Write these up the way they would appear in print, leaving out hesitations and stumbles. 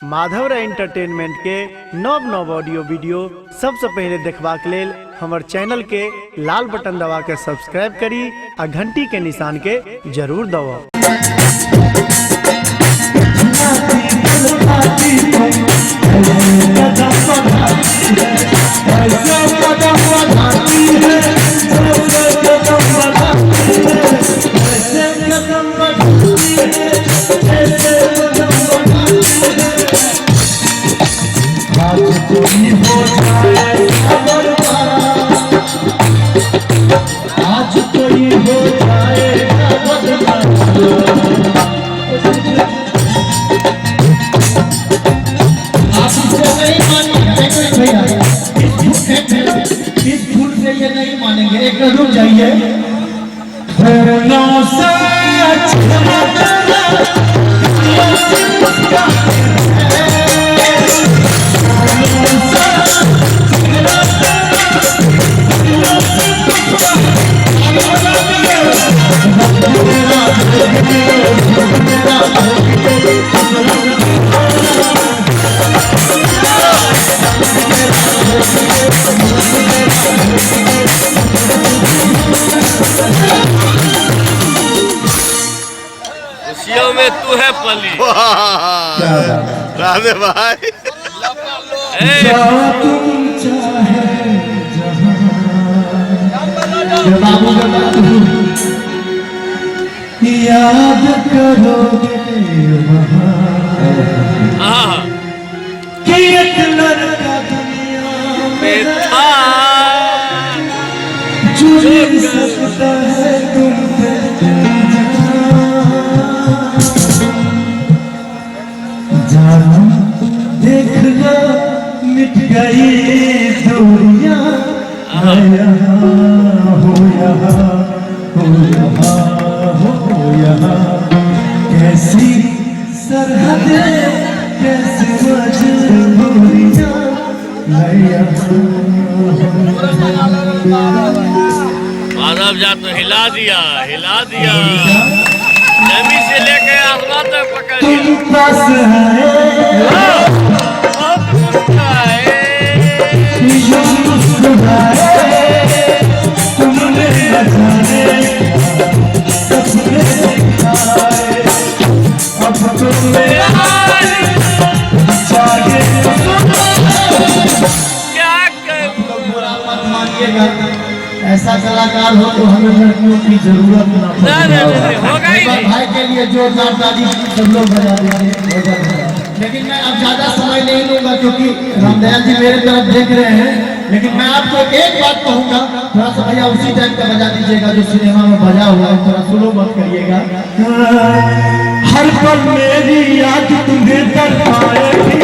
Madhav entertainment के नव नव ऑडियो वीडियो सबसे पहले देखबाक लेल हमार चैनल के लाल बटन दबा के सब्सक्राइब करी आ घंटी के निशान के जरूर दबाओ। आज कोई हो जाएगा आप इसको नहीं मानेंगे भैया, इस झूठ से ये नहीं मानेंगे। एक रुक जाइए। खुशियों में तू है पली राधे भाई याद करोगे कि एक लड़का दुनिया में था जो सकता है तुम पे जानो देख लो मिट गई दूरियां हो यहाँ हो यहाँ कैसी सरहदें कैसी मजबूरियां माधव जा तो हिला दिया जमीन से लेकर आसमान तक पकड़ लिया। पास तुमने जाने सपने दिखाए अब तुमने क्या करूं? मत मानिएगा। ऐसा कलाकार हो तो हमें लड़कियों की जरूरत ना नहीं, होगा ही नहीं। भाई के लिए जोरदार ताली सब लोग बजा दीजिए। लेकिन मैं अब ज्यादा समय नहीं लूंगा क्योंकि रामदयाल जी मेरे तरफ देख रहे हैं। लेकिन मैं आपको एक बात कहूंगा, थोड़ा सा भैया उसी टाइम पे बजा दीजिएगा जो सिनेमा में बजा हुआ है, थोड़ा स्लो मत करिएगा। हर पल मेरी याद तुम्हें तड़पाएगी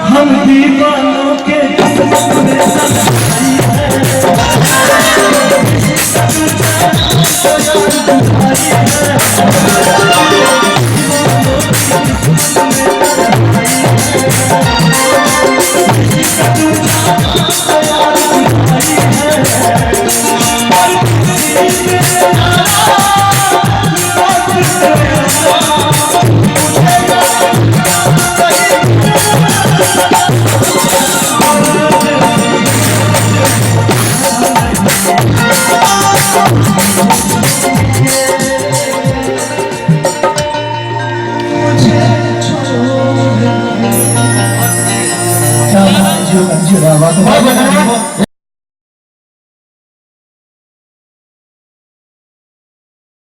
हम दीवानों के